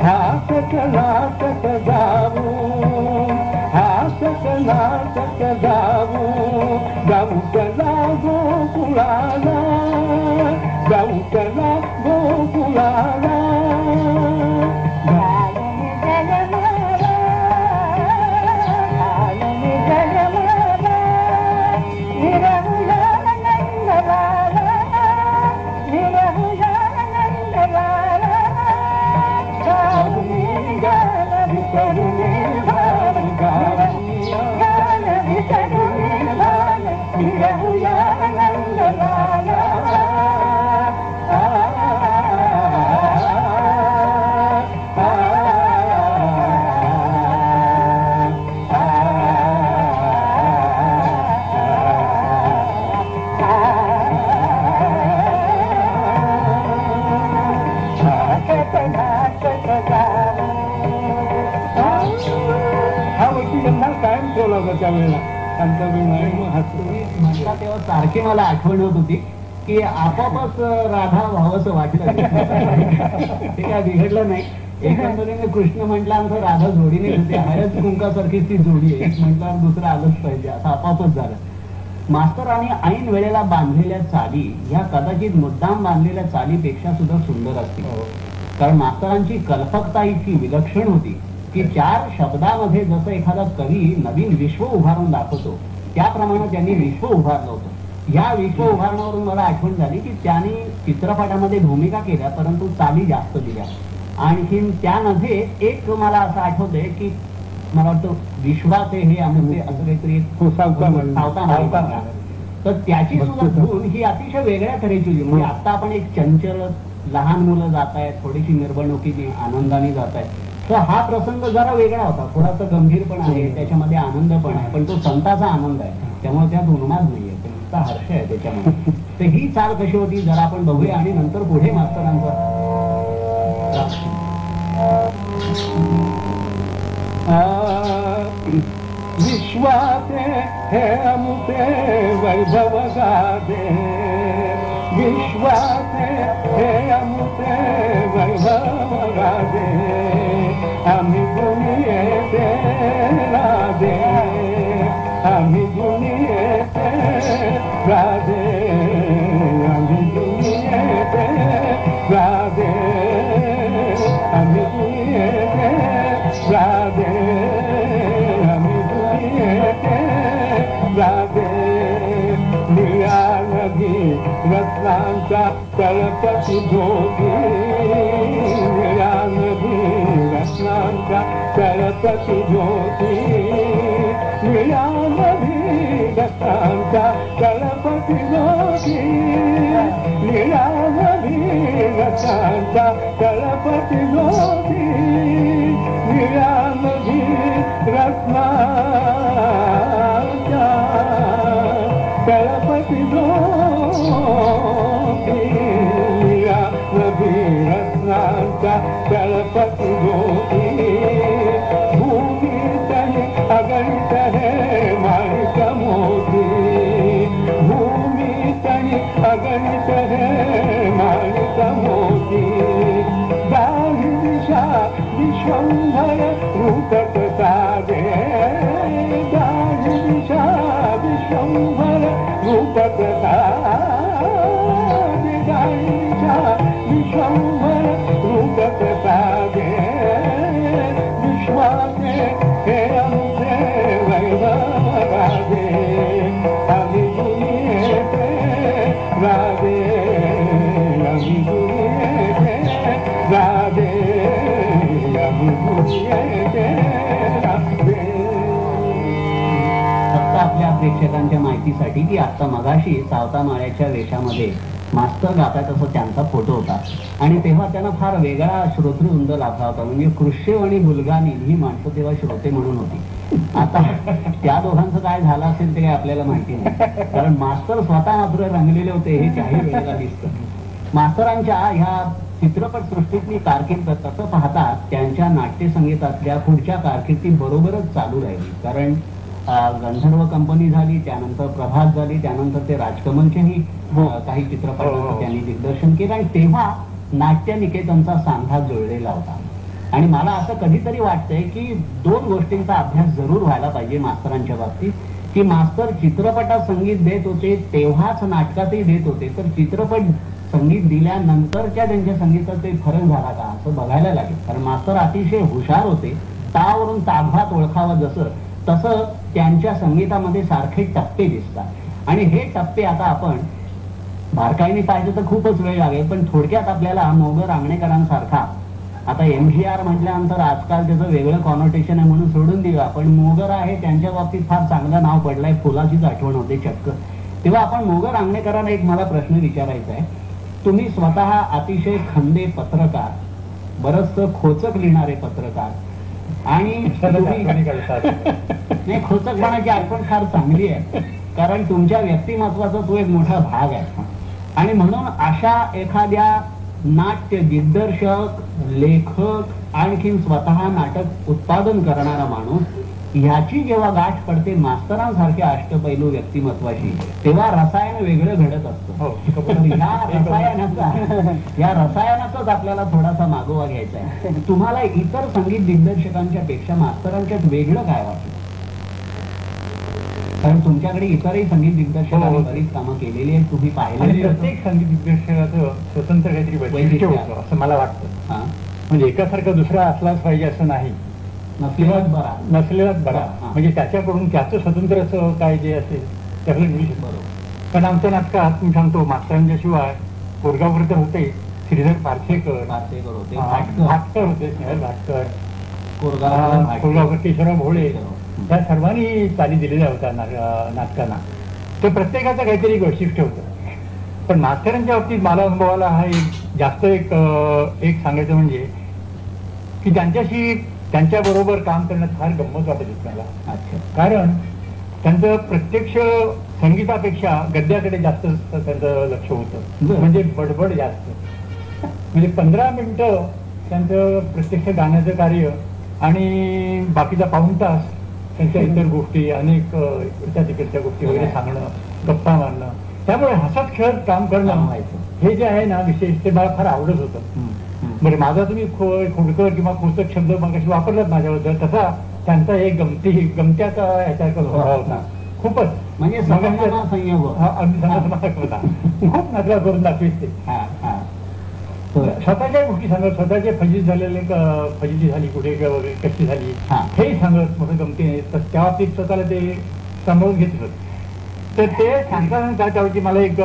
हा सत्यनाशक जाऊ, हा सत्यनाशक जाऊ, जाऊ सदा गोकुळाला, जाऊ सदा गोकुळाला. म्हणता तेव्हा सारखी मला आठवण होत होती की आपापच राधा व्हावंसं वाटलं. ते काय बिघडलं नाही. एकंदरीने कृष्ण म्हटलं आमचं राधा जोडीने होते. हळद कुंकासारखीच ती जोडी आहे. एक म्हटलं दुसरं आलंच पाहिजे असं आपापच झालं. मास्तरांनी ऐन वेळेला बांधलेल्या चाली ह्या कदाचित मुद्दाम बांधलेल्या चालीपेक्षा सुद्धा सुंदर असतील. कारण मास्तरांची कल्पकता इतकी विलक्षण होती की 4 शब्दामध्ये जसं एखादा कवी नवीन विश्व उभारून दाखवतो त्याप्रमाणे त्यांनी विश्व उभारलं होतं. या विश्व उभारण्यावरून मला आठवण झाली की त्यांनी चित्रपटामध्ये भूमिका केल्या परंतु चाली जास्त दिल्या. आणखीन त्यामध्ये एक मला असं आठवतंय की मला वाटतं विश्वाचे हे आमचे असं काहीतरी सावता. तर त्याची सुद्धा धून ही अतिशय वेगळ्या तऱ्हेची होती. म्हणजे आता आपण एक चंचल लहान मुलं जात आहेत, थोडीशी निर्बणुकीची आनंदाने जात आहेत. तर हा प्रसंग जरा वेगळा होता. थोडासा गंभीर पण आहे, त्याच्यामध्ये आनंद पण आहे, पण तो संताचा आनंद आहे. त्यामुळे त्यात उन्माद नाहीये, नुसता हर्ष आहे त्याच्यामध्ये. तर ही चाल कशी होती जरा आपण बघूया आणि नंतर पुढे मास्तरांचा विश्वाचे हे अमुते वैभव गादे, विश्वाचे हे अमुते वैभव गादे. आम्ही दुनियेचे राधे, आम्ही दुनियेचे राधे, आम्ही दुनियेचे राधे, आम्ही दुनियेचे राधे, आम्ही दुनियेचे राधे. निळ्या नदी रत्नांचा तळपती ज्योती, निळ्या नदी रत्नांचा तळपती ज्योती, निळ्या नदी रत्नांचा तळपती ज्योती, निळ्या नदी रत्नांचा तळपती ज्योती, निळ्या नदी रत्नांच्या तळपती ज्योती, निळ्या नदी रत्नांच्या तळपती ज्योती. भूमी तनी अगणित हे माणिक मोती, भूमी तनी अगणित हे माणिक मोती. विश्वंभर रूपक साजे गाढ दिशा विश्वंभर रूपक साजे गाढ दिशा विश्वंभर रूपक साजे विश्वाचे हे आमचे वैभव राजे आम्ही दुनियेचे राजे आम्ही दुनियेचे राजे आम्ही दुनियेचे राजे. फक्त आपल्या प्रेक्षकांच्या माहितीसाठी की आता मगाशी सावता माळ्याच्या वेशामध्ये मास्तर गातात असं त्यांचा फोटो होता आणि तेव्हा त्यांना फार वेगळा श्रोतृवृंद लाभला होता. म्हणजे कृष्यव आणि बुलगानी ही माणसं तेव्हा श्रोते म्हणून होती. आता त्या दोघांचं काय झालं असेल ते काय आपल्याला माहिती नाही, कारण मास्तर स्वतः मात्र रंगलेले होते हे काही वेळेला दिसतं. मास्तरांच्या ह्या चित्रपट सृष्टीतली कारकीर्द तसं पाहता त्यांच्या नाट्यसंगीतातल्या पुढच्या कारकिर्दी बरोबरच चालू राहिली. कारण गंधर्व कंपनी झाली, त्यानंतर प्रभात झाली, त्यानंतर ते राजकमलचेही काही चित्रपटांचं त्यांनी दिग्दर्शन केलं आणि तेव्हा नाट्यनिकेतनचा सांधा जुळलेला होता. आणि मला असं कधीतरी वाटतंय की दोन गोष्टींचा अभ्यास जरूर व्हायला पाहिजे मास्तरांच्या बाबतीत, की मास्तर चित्रपटात संगीत देत होते तेव्हाच नाटकातही देत होते, तर चित्रपट संगीत दिल्यानंतरच्या त्यांच्या संगीतात ते फरक झाला का असं बघायला लागेल. कारण मास्तर अतिशय हुशार होते. तावरून ताघात ओळखावं जसं तसं त्यांच्या संगीतामध्ये सारखे टप्पे दिसतात आणि हे टप्पे आता आपण बारकाईने पाहिजे तर खूपच वेळ लागेल, पण थोडक्यात आपल्याला मोगर आंगणेकरांसारखा आता MGR म्हटल्यानंतर आजकाल त्याचं वेगळं कॉनोटेशन आहे म्हणून सोडून देऊ आपण. मोगर आहे त्यांच्या बाबतीत फार चांगलं नाव पडलंय, फुलाचीच आठवण होते चक्क. तेव्हा आपण मोगर आंगणेकरांना एक मला प्रश्न विचारायचा आहे. तुम्ही स्वतः अतिशय खंदे पत्रकार, बरंचसं खोचक लिहिणारे पत्रकार आणि नाही, खोचकपणाची आठवण फार चांगली आहे कारण तुमच्या व्यक्तिमत्वाचा तो एक मोठा भाग आहे. आणि म्हणून अशा एखाद्या नाट्य दिग्दर्शक, लेखक, आणखीन स्वतः नाटक उत्पादन करणारा माणूस ह्याची जेव्हा गाठ पडते मास्तरांसारख्या अष्टपैलू व्यक्तिमत्वाची, तेव्हा रसायन वेगळं घडत असतं. या रसायनाचाच आपल्याला थोडासा मागोवा घ्यायचा आहे. तुम्हाला इतर संगीत दिग्दर्शकांच्या पेक्षा मास्तरांच्यात वेगळं काय वाटतं? कारण तुमच्याकडे इतरही संगीत दिग्दर्शकांनी बरीच कामं केलेली आहेत, तुम्ही पाहिलेली. प्रत्येक संगीत दिग्दर्शकाचं स्वतंत्र काहीतरी वैशिष्ट्य होतं असं मला वाटतं. म्हणजे एकासारखा दुसरा असलाच पाहिजे असं नाही, नसलेलाच बरा. म्हणजे त्याच्याकडून त्याचं स्वतंत्र असं काय जे असेल त्याला मिळू शकतो. बरोबर. पण आमच्या नाटकात मी सांगतो मास्तरांच्या शिवाय कोरगावकर होते, श्रीधर पारसेकर होते, भाटकर होते, स्नेहल भाटकर, कोरगावकर, केशवराव भोळे, त्या सर्वांनी चाली दिलेल्या होत्या नाटकांना. तर प्रत्येकाचं काहीतरी एक वैशिष्ट्य होतं. पण मास्तरांच्या बाबतीत मला अनुभवाला हा जास्त एक सांगायचं म्हणजे की त्यांच्या बरोबर काम करण्यात फार गंमत वाटत होती मला. कारण त्यांचं प्रत्यक्ष संगीतापेक्षा गद्याकडे जास्त त्यांचं लक्ष होतं. म्हणजे बडबड जास्त. म्हणजे 15 मिनिटं त्यांचं प्रत्यक्ष गाण्याचं कार्य आणि बाकीचा पाऊण तास त्यांच्या इतर गोष्टी, अनेक इकडच्या तिकडच्या गोष्टी वगैरे सांगणं, गप्पा मारणं. त्यामुळे हसत खेळत काम करणं हे जे आहे ना विशेष, ते मला फार आवडत होतं. बरं, माझा तुम्ही खोडकर किंवा खोचक शब्द मगाशी वापरलात माझ्याबद्दल, तसा त्यांचा एक गमत्याचा ह्याच्या स्वभाव होता. खूपच म्हणजे संयोग अगदी सांगत होता. खूप नाटका करून दाखवीत ते. स्वतःच्या गोष्टी सांगत, स्वतःचे फजित झालेले, फजिती झाली कुठे वगैरे कशी झाली हेही सांगत मोठं गमती. त्या बाबतीत स्वतःला ते सांभाळून घेत होत. तर ते सांगताना त्यावरती मला एक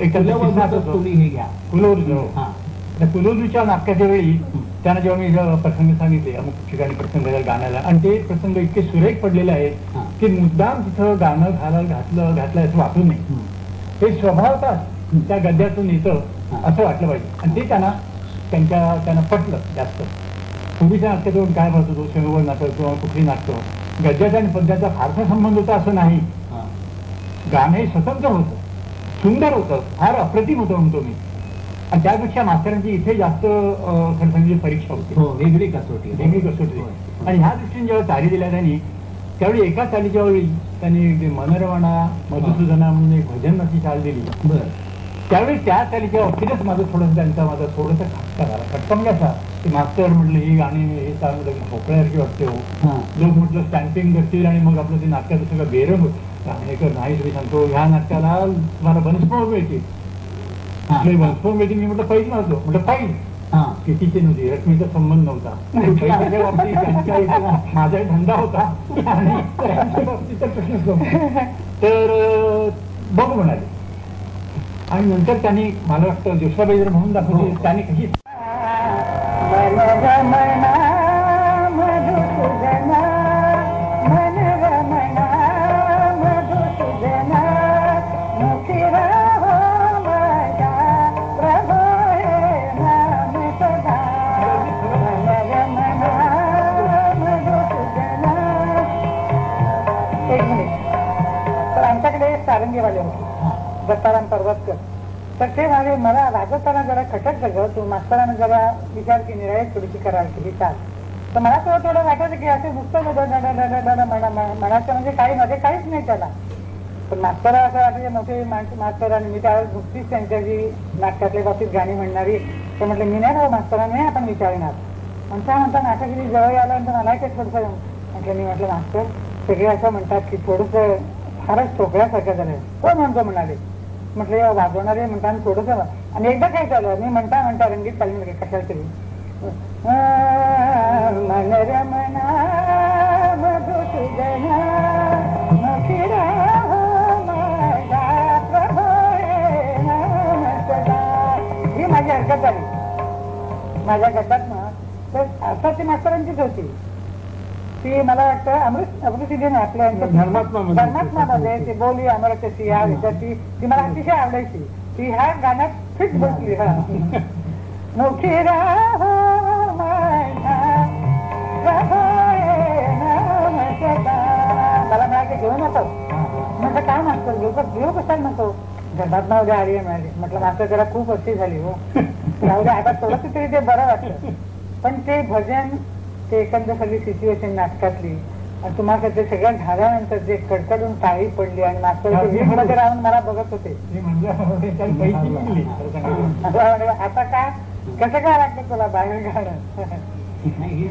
तुम्ही हे घ्या कुलोजूच्या नाटकाच्या वेळी त्यांना जेव्हा मी प्रसंग सांगितले, अमुक ठिकाणी प्रसंग गाण्याला, आणि ते प्रसंग इतके सुरेख पडलेले आहेत की मुद्दाम तिथं गाणं घातलं असं वाटू नये. ते स्वभावतः त्या गद्यातून येतं असं वाटलं पाहिजे. आणि ते त्यांना पटलं जास्त. पूर्वीच्या नाटकातून काय म्हणतो तो शनिवार नाटक किंवा कुठली नाटकं गद्याचा आणि पद्याचा फारसा संबंध होता असं नाही. गाणं स्वतंत्र होतं, सुंदर होतं, फार अप्रतिम होतं म्हणतो मी. आणि त्यापेक्षा मास्तरांची इथे जास्त खरं सांगितली परीक्षा होती, वेगळी कसोटी. आणि ह्या दृष्टीने जेव्हा चाली दिल्या त्यांनी, त्यावेळी एका चालीच्या वेळी त्यांनी मनरवणा मधुसूदना म्हणून एक भजनाची चाल दिली. त्यावेळी त्या चालीच्या बाबतीतच माझं माझा थोडंसं खटका झाला. खटका म्हणजे असा की मास्तर म्हटलं ही गाणी हे चालू भोकळ्यासारखी वाटते हो. लोक म्हटलं स्टॅम्पिंग करतील आणि मग आपलं ते नाटकाचं सगळं बेरंग गाणेकर नाही तुम्ही सांगतो ह्या नाटकाला तुम्हाला बनस्फोट मिळतील. बनस्फोट मिळतील. मी म्हटलं पैसे नव्हतो. म्हटलं पाहिजे कितीचे नव्हते रकमेचा संबंध नव्हता. पैशाच्या बाबतीत माझा धंदा होता आणि त्यांच्या बाबतीचा प्रश्नच नव्हता. तर बघू म्हणाले. आणि नंतर त्यांनी मला वाटतं दिवसाबाई जर म्हणून दाखवली त्याने कशी सारंगीवाले होते दत्ताराम परवतकर. तर ते म्हणाले मला राजस्थाना जरा खटक गं तू मास्तरानं जरा विचार की निराळे थोडीशी कराल की चाल. तर मला थोडं वाटायचं की असे नुसतं म्हणायचं म्हणजे काही मध्ये काहीच नाही त्याला. पण मास्तर असं वाटायचं मोठे मास्तर आणि मी त्यावेळेस नुकतीच त्यांच्या जी नाटकातल्या बाबतीत गाणी म्हणणारी ते म्हटलं मी नाही राहू मास्तरांनी आपण विचारणार. म्हणता नाटकगिरी जवळ आल्यानंतर मला ते थोडंसं म्हटलं मी म्हटलं मास्तर सगळे असं म्हणतात की थोडंसं फारच सोपळ्यासारखं झालं. कोण म्हणतो म्हणाले. म्हटलं वाजवणारे म्हणता थोडंसं. आणि एकदा काय झालं मी म्हणता रंगीत चालली म्हणजे कशाला तरी मनरमणा मधुसूदना मथिरा ही माझी हरकत झाली. माझ्या गटात ना तर अर्थाची मास्तरांचीच होती ती. मला वाटतं अमृतसिद्धीने आपल्या धर्मात्मामध्ये ती बोली अमरकशी या विद्यार्थी ती मला अतिशय आवडायची. ती ह्या गाण्यात फिट बसली. मला म्हणायचं घेऊ नको. म्हटलं काय मास्तर घेऊ कशाला नको. धर्मात्मा उद्या आली मिळाली. म्हटलं मास्तर जरा खूप वर्षी झाली हो उद्या आता थोडंसं तरी ते बरं वाटतं. पण ते भजन ते एकंदर सगळी सिच्युएशन नाटकातली आणि तुम्हाला ते सगळं झाल्यानंतर जे कडकडून टाळी पडली आणि मास्तर मध्ये राहून मला बघत होते. आता काय कसं काय वाटतं तुला बाहेर गाणं. ही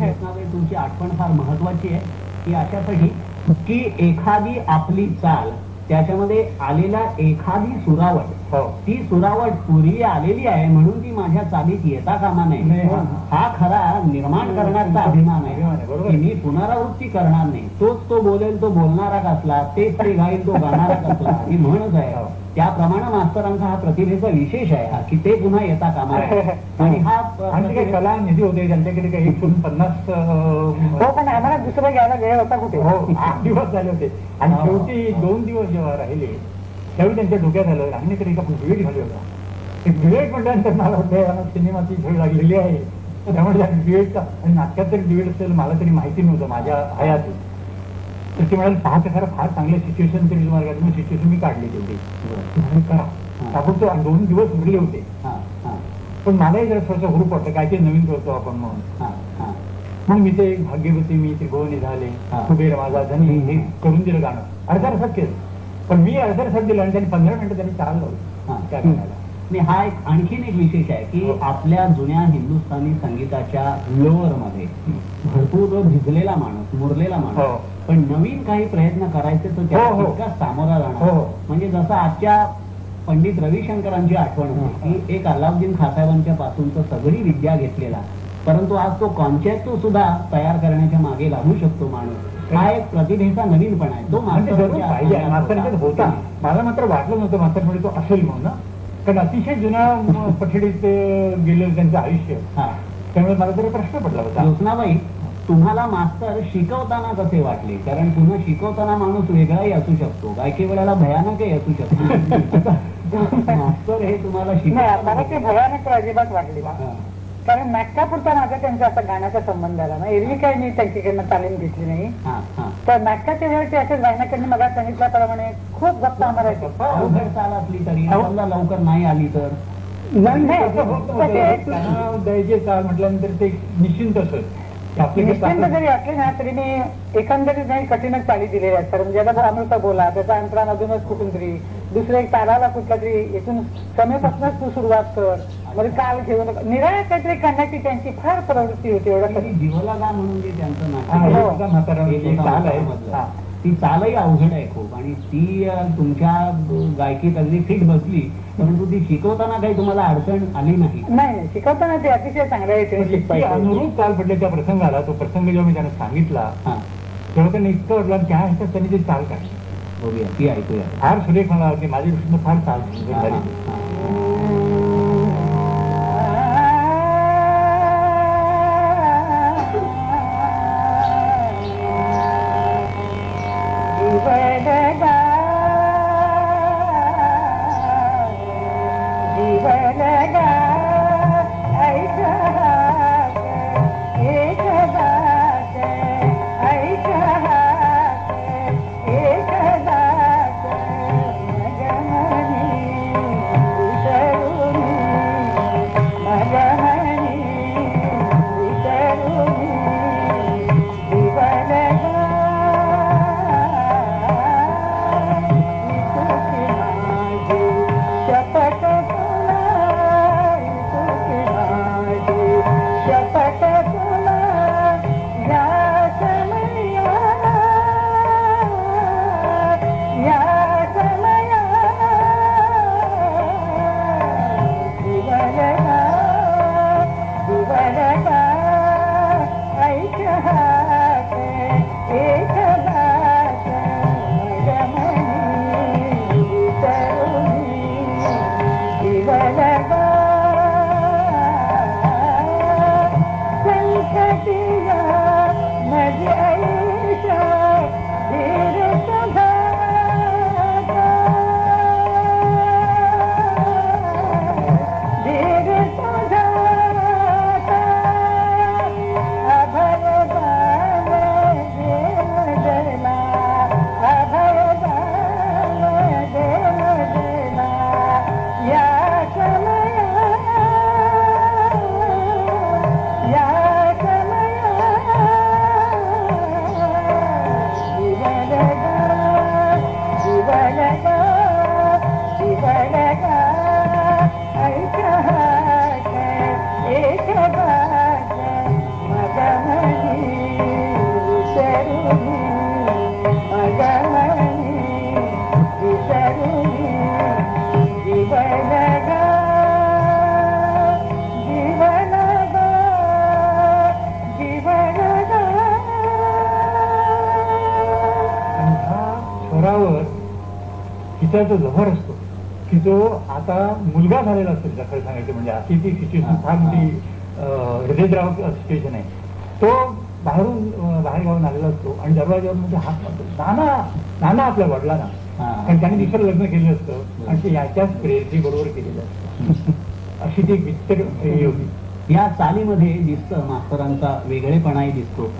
तुमची आठवण फार महत्वाची आहे की अशासाठी की एखादी आपली चाल त्याच्यामध्ये आलेला एखादी सुरावट ती सुरावट पूर्वी आलेली आहे म्हणून ती माझ्या चालीत येता कामा नये. हा खरा निर्माण करण्याचा अभिमान आहे की मी पुनरावृत्ती करणार नाही. तोच तो बोलेल तो बोलणारा कसला तेच ते गाईल तो गाणारा कसला ही म्हणच आहे. त्याप्रमाणे मास्तरांचा हा प्रतिभेचा विशेष आहे की ते पुन्हा येता कामा नये. आणि हा कला निधी होते त्यांच्याकडे काही 150 हो पण आम्हाला दुसरं घ्यायला वेळ होता कुठे. हो 8 दिवस झाले होते आणि शेवटी 2 दिवस जेव्हा राहिले त्यावेळी त्यांच्या डोक्यात आलं रांगणेकडे आपण दुवेट घालू होता. ते दुवेट म्हटल्यानंतर मला वाटतं सिनेमाची झळ लागलेली आहे त्यामुळे त्या दुवेटचा आणि नाटकात तरी दुवेट असेल मला तरी माहिती नव्हतं माझ्या हयाती. तर ते म्हणाले पाहते खरं फार चांगलं सिच्युएशन तरी तुम्हाला काय सिच्युएशन मी काढली तेवढी करा. आपण तो 2 दिवस उरले होते पण मलाही जरा थोडंसं हुरूप वाटतं काय ते नवीन करतो आपण म्हणून. मग मी ते भाग्यवती मी त्रिभुवनी झाले कुबेर माझा धनी हे करून दिलं गाणं. अर्धा रसात केलं पण मी अर्धा रसात दिलं आणि त्यांनी 15 मिनिटं त्यांनी चाललं त्या गाण्याला. हा एक आणखीन एक विशेष आहे की आपल्या जुन्या हिंदुस्थानी संगीताच्या लोअर मध्ये भरपूर भिजलेला माणूस मुरलेला माणूस पण नवीन काही प्रयत्न करायचे तर त्याला सामोरा जाणार. म्हणजे जसं आजच्या पंडित रविशंकरांची आठवण होती की एक अल्लाउद्दीन खासाहेबांच्या पासूनच सगळी विद्या घेतलेला परंतु आज तो कॉन्चेर्टो सुद्धा तयार करण्याच्या मागे लागू शकतो माणूस. हा एक प्रतिभेचा नवीनपणा आहे तो मास्तर होता. मला मात्र वाटलं नव्हतं मास्तर म्हणजे तो असेल म्हणून कारण अतिशय जुन्या पठडीत गेलेलं त्यांचं आयुष्य त्यामुळे मला तरी प्रश्न पडला होता. ज्योत्स्नाबाई तुम्हाला मास्तर शिकवताना कसे वाटले. कारण पुन्हा शिकवताना माणूस वेगळाही असू शकतो काही वेळेला भयानकही असू शकतो. मास्तर हे तुम्हाला मला ते भयानक अजिबात वाटले कारण नाटकापुरता माझा त्यांचा असा गाण्याचा संबंध आला ना. एरवी काही मी त्यांच्याकडनं तालीम घेतली नाही. तर नाटकाच्या वेळेस असेच गायनाकडनं मला सांगितल्याप्रमाणे खूप गप्पा मारायचे. चाल असली तरी लवकर नाही आली तर द्यायचे चाल म्हटल्यानंतर ते निश्चिंत असत. निश्चिंत जरी असले ना तरी मी एकंदरीत नाही कठीणच चाली दिलेल्या आहेत. कारण ज्याला अमृत बोला त्याचा अंतरामधूनच कुठून तरी दुसरं एक तालाला कुठल्या तरी इथून कमीपासूनच तू सुरुवात कर, म्हणजे काल घेऊ नका, निराळ्या काहीतरी करण्याची त्यांची फार प्रवृत्ती होती. एवढं आणि जीवला गा म्हणून जे त्यांचं हा, नाटक एक होता म्हातारा एक एक होता ताल आहे. म्हातारामधलं. हा. ती चालही अवघड आहे खूप, आणि ती तुमच्या गायकीत अगदी फिट बसली, परंतु ती शिकवताना काही तुम्हाला अडचण आली नाही. नाही, शिकवताना ते अतिशय चांगल्या रीतीने इतकी शिकवायचे. अनुरूप चाल पडल्याच्या प्रसंगाला तो प्रसंग जेव्हा मी त्यांना सांगितला हा, तेव्हा त्यांना इतकं वाटलं आणि त्या ह्याच्यात त्यांनी ते चाल काढली. बघूया ती ऐकूया. फार सुरेख मला वाटते, माझ्या दृष्टीनं फार चाल सुंदर हा, झाली. हा, हा. हिच्याचा जहर असतो की जो आता मुलगा झालेला असेल, खरं सांगायचं म्हणजे अशी ती सिच्युएशन फार मोठी हृदयद्रावक सिच्युएशन आहे. तो बाहेर गावून आलेला असतो आणि दरवाज्यावर म्हणजे नाना आपल्या वडिलांना, कारण त्याने दुसरं लग्न केलं असतं आणि ते याच्याच प्रेयसी बरोबर केलेलं असतं. अशी ती विचित्र हे होती. या चालीमध्ये दिसतं मास्तरांचा वेगळेपणाही दिसतो.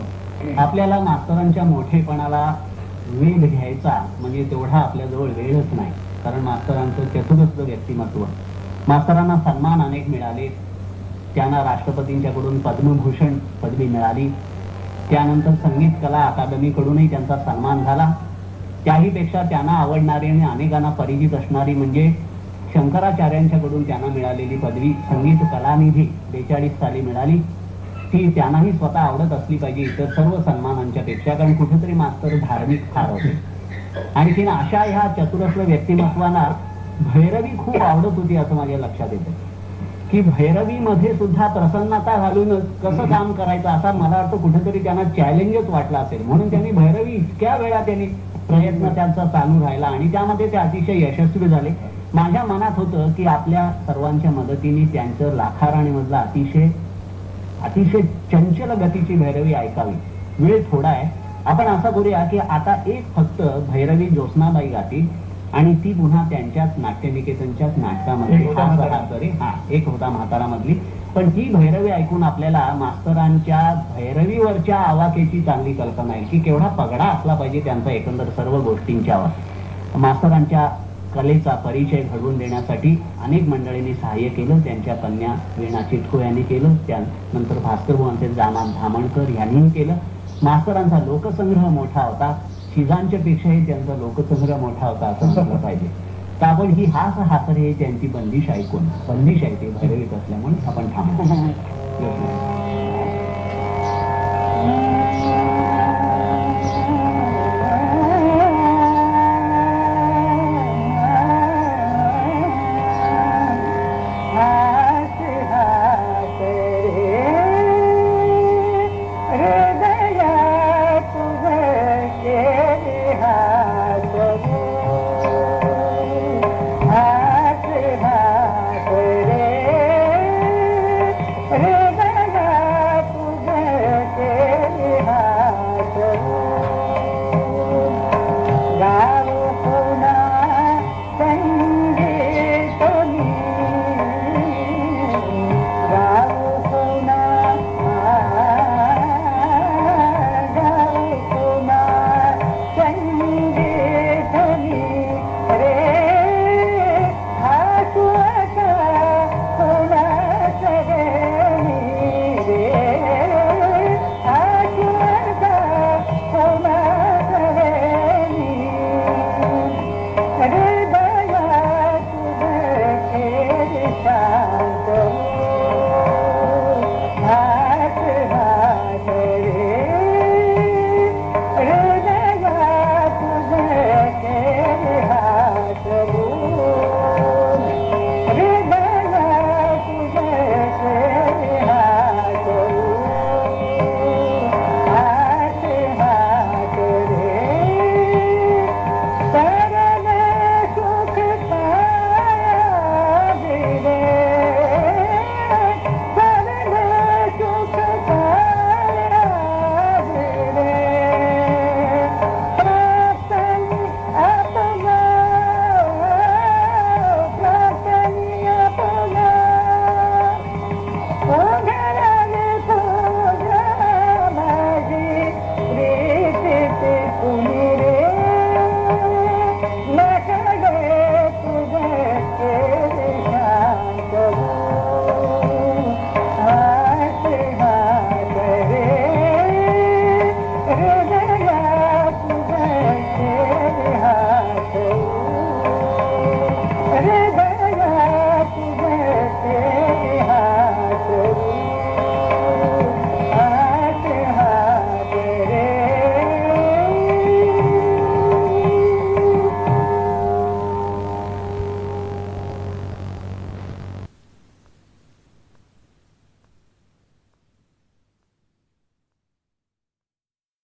आपल्याला मास्तरांच्या मोठेपणाला वेध घ्यायचा म्हणजे तेवढा आपल्याजवळ वेळच नाही, कारण मास्तरांचं चतुरस्र व्यक्तिमत्व. मास्तरांना सन्मान अनेक मिळाले. त्यांना राष्ट्रपतींच्याकडून पद्मभूषण पदवी मिळाली. त्यानंतर संगीत कला अकादमीकडूनही त्यांचा सन्मान झाला. त्याहीपेक्षा त्यांना आवडणारी आणि अनेकांना परिचित असणारी म्हणजे शंकराचार्यांच्याकडून त्यांना मिळालेली पदवी संगीत कलानिधी 42 साली मिळाली. ती त्यांनाही स्वतः आवडत असली पाहिजे इतर सर्व सन्मानांच्या पेक्षा, कारण कुठेतरी मास्तर धार्मिक फार होते. आणखीन अशा ह्या चतुरस्र व्यक्तिमत्वाला भैरवी खूप आवडत होती असं माझ्या लक्षात येतं, की भैरवीमध्ये सुद्धा प्रसन्नता घालूनच कसं काम करायचं असा मला वाटतं कुठेतरी त्यांना चॅलेंजच वाटला असेल. म्हणून त्यांनी भैरवी इतक्या वेळा त्यांनी प्रयत्न त्यांचा चालू राहिला आणि त्यामध्ये ते अतिशय यशस्वी झाले. माझ्या मनात होतं की आपल्या सर्वांच्या मदतीने त्यांचं लाखाराणीमधलं अतिशय चंचल गतीची भैरवी ऐकावी. वेळ थोडा आहे, आपण असं करूया की आता एक फक्त भैरवी ज्योत्स्नाबाई गाती आणि ती पुन्हा त्यांच्याच नाट्यनिकेतनच्याच नाटकामध्ये एक होता म्हातारामधली. पण ती भैरवी ऐकून आपल्याला मास्तरांच्या भैरवीवरच्या आवाकेची चांगली कल्पना आहे की केवढा पगडा असला पाहिजे त्यांचा एकंदर सर्व गोष्टींच्यावर. मास्तरांच्या कलेचा परिचय घडवून देण्यासाठी अनेक मंडळींनी सहाय्य केलं. त्यांच्या कन्या वीणा चिटको यांनी केलं, त्यानंतर भास्कर भुवनचे जामान धामणकर यांनीही केलं. मास्तरांचा लोकसंग्रह मोठा होता, शिजांच्या पेक्षाही त्यांचा लोकसंग्रह मोठा होता असं म्हटलं पाहिजे. तर आपण ही हास रे त्यांची बंदिश ऐकून, बंदिश आहे ते भैरवीत असल्यामुळे आपण थांबतो.